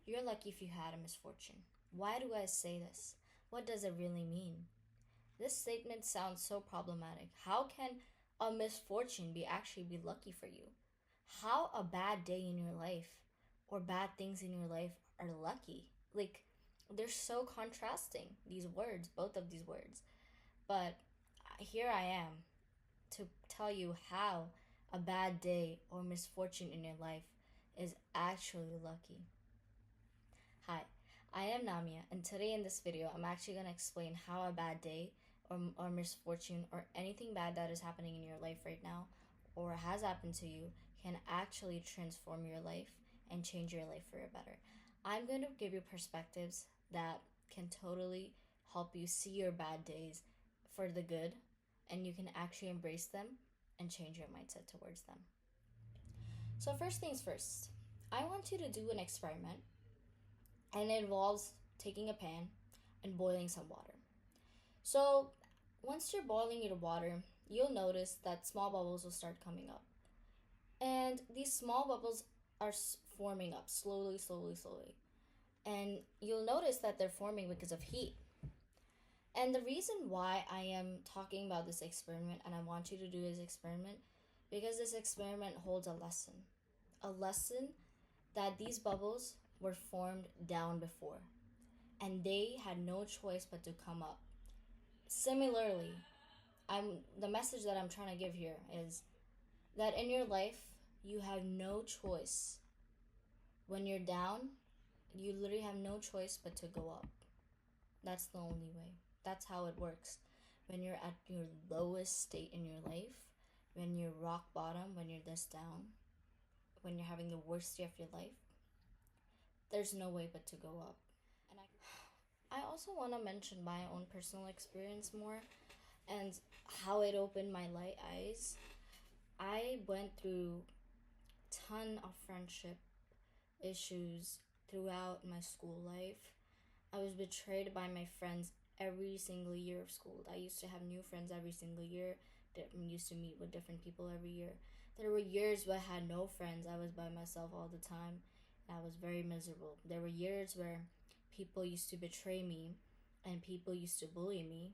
You're lucky if you had a misfortune. Why do I say this? What does it really mean? This statement sounds so problematic. How can a misfortune be lucky for you? How a bad day in your life or bad things in your life are lucky? Like, they're so contrasting, these words, both of these words. But here I am to tell you how a bad day or misfortune in your life is actually lucky. Hi, I am Namia, and today in this video, I'm actually going to explain how a bad day or misfortune or anything bad that is happening in your life right now or has happened to you can actually transform your life and change your life for the better. I'm going to give you perspectives that can totally help you see your bad days for the good, and you can actually embrace them and change your mindset towards them. So, first things first, I want you to do an experiment, and it involves taking a pan and boiling some water. So, once you're boiling your water, you'll notice that small bubbles will start coming up. And these small bubbles are forming up slowly, slowly, slowly. And you'll notice that they're forming because of heat. And the reason why I am talking about this experiment and I want you to do this experiment, because this experiment holds a lesson. A lesson that these bubbles were formed down before, and they had no choice but to come up. Similarly, the message that I'm trying to give here is that in your life, you have no choice. When you're down, you literally have no choice but to go up. That's the only way. That's how it works. When you're at your lowest state in your life, when you're rock bottom, when you're this down, when you're having the worst day of your life, there's no way but to go up. And I also want to mention my own personal experience more and how it opened my light eyes. I went through a ton of friendship issues throughout my school life. I was betrayed by my friends every single year of school. I used to have new friends every single year. Used to meet with different people every year. There were years where I had no friends. I was by myself all the time. I was very miserable. There were years where people used to betray me and people used to bully me.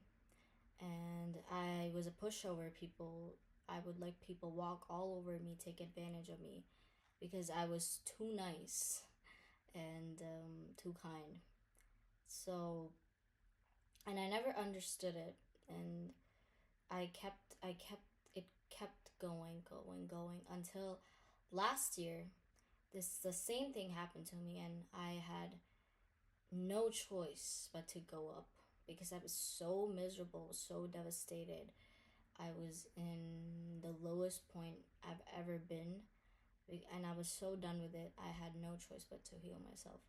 And I was a pushover. I would let people walk all over me, take advantage of me because I was too nice and too kind. So, and I never understood it, and it kept going until last year. The same thing happened to me, and I had no choice but to go up because I was so miserable, so devastated. I was in the lowest point I've ever been, and I was so done with it. I had no choice but to heal myself.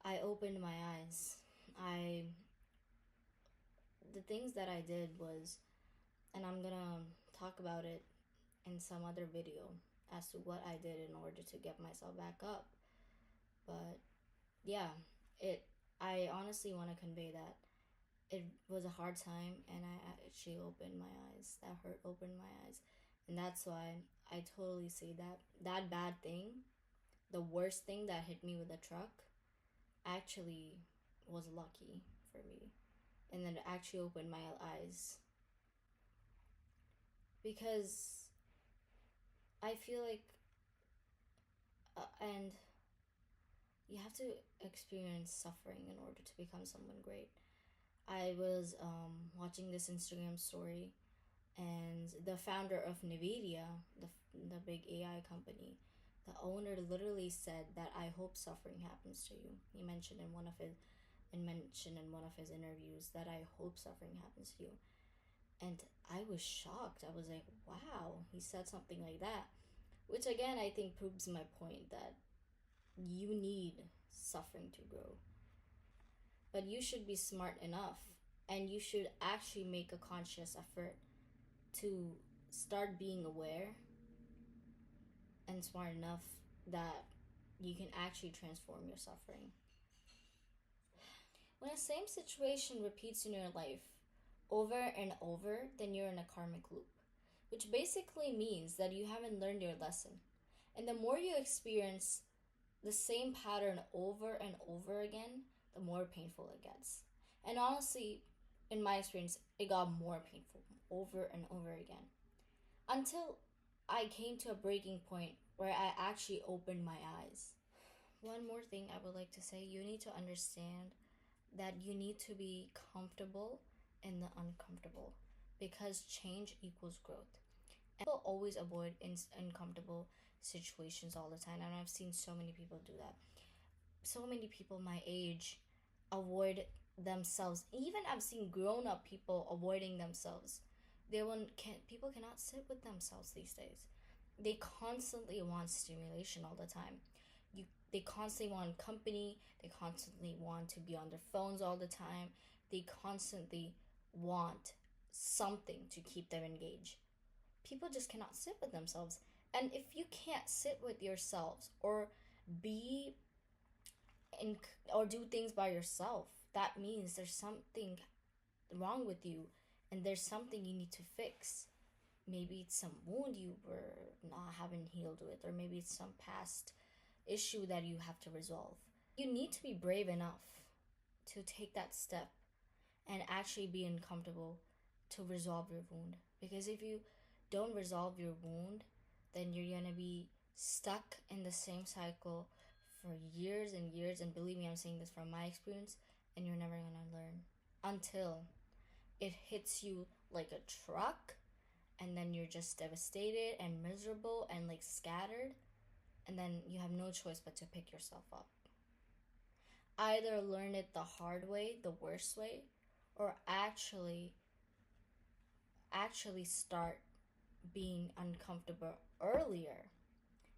I opened my eyes. The things that I did was, and I'm gonna talk about it in some other video as to what I did in order to get myself back up. But yeah, I honestly want to convey that it was a hard time, and I actually opened my eyes. That hurt opened my eyes, and that's why I totally say that that bad thing, the worst thing that hit me with the truck, actually was lucky for me, and then it actually opened my eyes because I feel like, and you have to experience suffering in order to become someone great. I was watching this Instagram story, and the founder of NVIDIA, the big AI company, the owner literally said that I hope suffering happens to you. He mentioned in one of his interviews that I hope suffering happens to you. And I was shocked. I was like, wow, he said something like that. Which again, I think proves my point that you need suffering to grow. But you should be smart enough, and you should actually make a conscious effort to start being aware and smart enough that you can actually transform your suffering. When the same situation repeats in your life over and over, then you're in a karmic loop, which basically means that you haven't learned your lesson. And the more you experience the same pattern over and over again, the more painful it gets. And honestly, in my experience, it got more painful over and over again until I came to a breaking point where I actually opened my eyes. One more thing I would like to say, you need to understand that you need to be comfortable in the uncomfortable, because change equals growth. And people always avoid uncomfortable situations all the time, and I've seen so many people do that. So many people my age avoid themselves. Even I've seen grown up people avoiding themselves. People cannot sit with themselves these days. They constantly want stimulation all the time. They constantly want company. They constantly want to be on their phones all the time. They constantly want something to keep them engaged. People just cannot sit with themselves. And if you can't sit with yourselves or be in or do things by yourself, that means there's something wrong with you and there's something you need to fix. Maybe it's some wound you were not haven't healed with, or maybe it's some past issue that you have to resolve. You need to be brave enough to take that step and actually be uncomfortable to resolve your wound. Because if you don't resolve your wound, then you're gonna be stuck in the same cycle for years and years. And believe me, I'm saying this from my experience, and you're never gonna learn until it hits you like a truck, and then you're just devastated and miserable and like scattered, and then you have no choice but to pick yourself up. Either learn it the hard way, the worst way, or actually start being uncomfortable earlier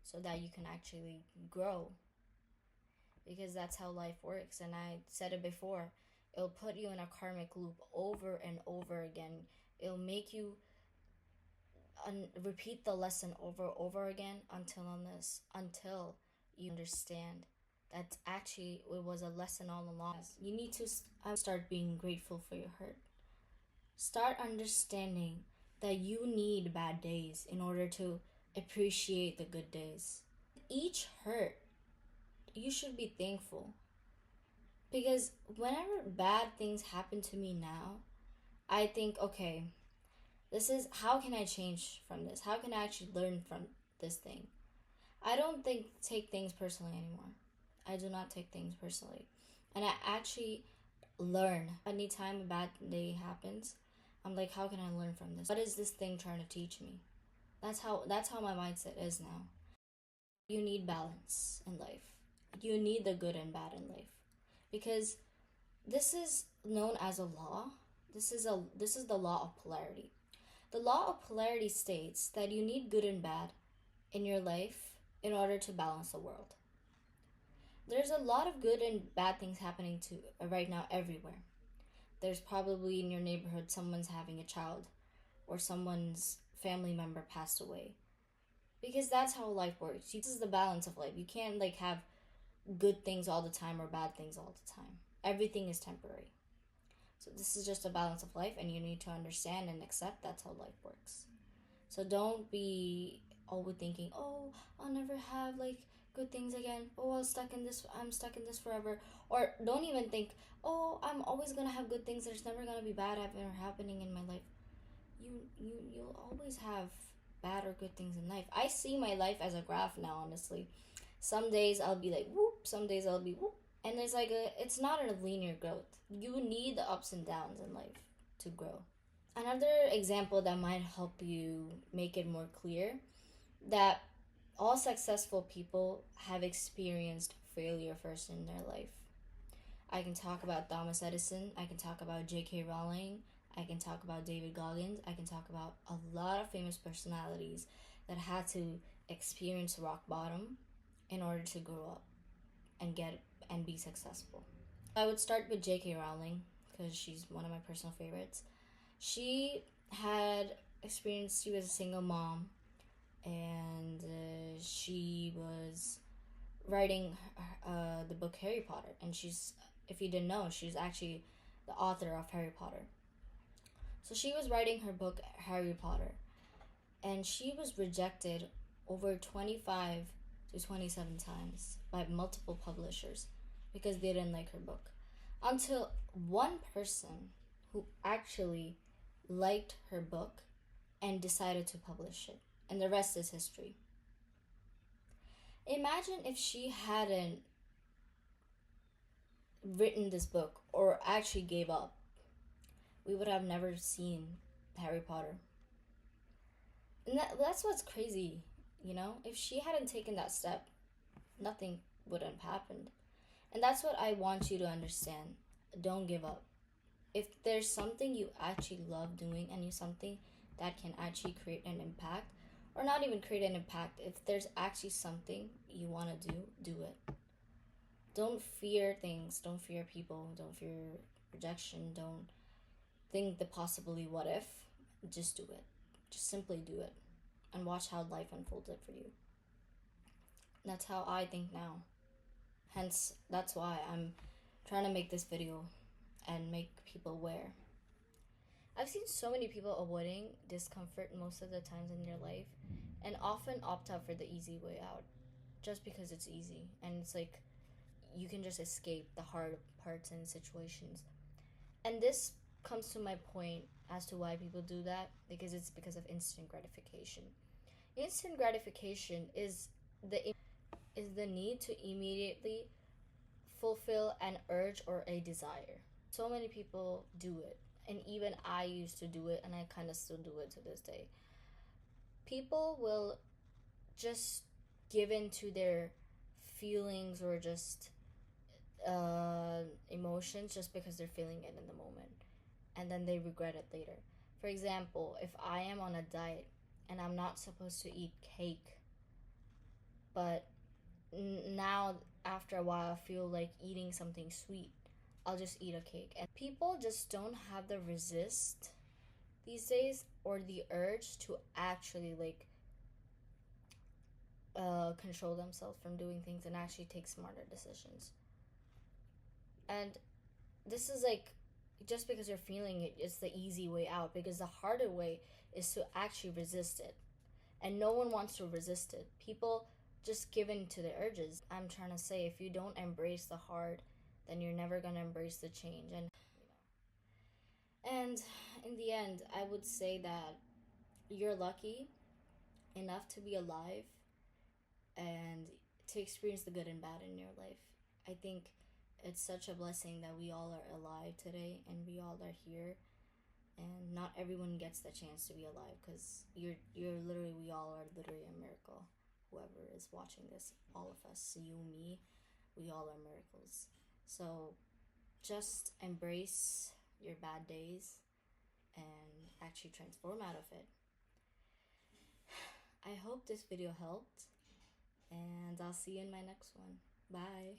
so that you can actually grow, because that's how life works. And I said it before, it'll put you in a karmic loop over and over again. It'll make you repeat the lesson over and over again until you understand that actually it was a lesson all along. You need to start being grateful for your hurt. Start understanding that you need bad days in order to appreciate the good days. Each hurt, you should be thankful. Because whenever bad things happen to me now, I think, okay, this is how can I change from this? How can I actually learn from this thing? I don't take things personally anymore. I do not take things personally. And I actually learn. Anytime a bad day happens, I'm like, how can I learn from this? What is this thing trying to teach me? That's how my mindset is now. You need balance in life. You need the good and bad in life. Because this is known as a law. This is the law of polarity. The law of polarity states that you need good and bad in your life in order to balance the world. There's a lot of good and bad things happening to right now everywhere. There's probably in your neighborhood someone's having a child, or someone's family member passed away. Because that's how life works. This is the balance of life. You can't like have good things all the time or bad things all the time. Everything is temporary. So this is just a balance of life, and you need to understand and accept that's how life works. So don't be always thinking, oh, I'll never have like good things again. Oh, I'm stuck in this forever. Or don't even think, oh, I'm always gonna have good things. There's never gonna be bad ever happening in my life. You'll always have bad or good things in life. I see my life as a graph now, honestly. Some days I'll be like whoop, some days I'll be whoop. And it's not a linear growth. You need the ups and downs in life to grow. Another example that might help you make it more clear, that all successful people have experienced failure first in their life. I can talk about Thomas Edison, I can talk about J.K. Rowling, I can talk about David Goggins, I can talk about a lot of famous personalities that had to experience rock bottom in order to grow up and be successful. I would start with J.K. Rowling because she's one of my personal favorites. She was a single mom, and she was writing the book Harry Potter, and if you didn't know, she's actually the author of Harry Potter. So she was writing her book Harry Potter, and she was rejected over 25 to 27 times by by multiple publishers because they didn't like her book. Until one person who actually liked her book and decided to publish it. And the rest is history. Imagine if she hadn't written this book or actually gave up. We would have never seen Harry Potter. And that's what's crazy, you know? If she hadn't taken that step, nothing would have happened. And that's what I want you to understand. Don't give up. If there's something you actually love doing and you something that can actually create an impact, or not even create an impact, if there's actually something you want to do it. Don't fear things. Don't fear people. Don't fear rejection. Don't think the possibly what if. Just do it. Just simply do it. And watch how life unfolds it for you. That's how I think now. Hence, that's why I'm trying to make this video and make people aware. I've seen so many people avoiding discomfort most of the times in their life and often opt out for the easy way out just because it's easy and it's like you can just escape the hard parts and situations. And this comes to my point as to why people do that, because it's because of instant gratification. Instant gratification is the need to immediately fulfill an urge or a desire. So many people do it, and even I used to do it, and I kind of still do it to this day. People will just give in to their feelings or just emotions just because they're feeling it in the moment, and then they regret it later. For example, if I am on a diet and I'm not supposed to eat cake, but now after a while I feel like eating something sweet, I'll just eat a cake. And people just don't have the resist these days or the urge to actually control themselves from doing things and actually take smarter decisions. And this is like, just because you're feeling it, it's the easy way out, because the harder way is to actually resist it. And no one wants to resist it. People just give in to the urges. I'm trying to say, if you don't embrace the hard, then you're never going to embrace the change. And in the end, I would say that you're lucky enough to be alive and to experience the good and bad in your life. I think it's such a blessing that we all are alive today and we all are here, and not everyone gets the chance to be alive, because you're literally, we all are literally a miracle. Whoever is watching this, all of us, you, me, we all are miracles. So just embrace your bad days and actually transform out of it. I hope this video helped, and I'll see you in my next one. Bye.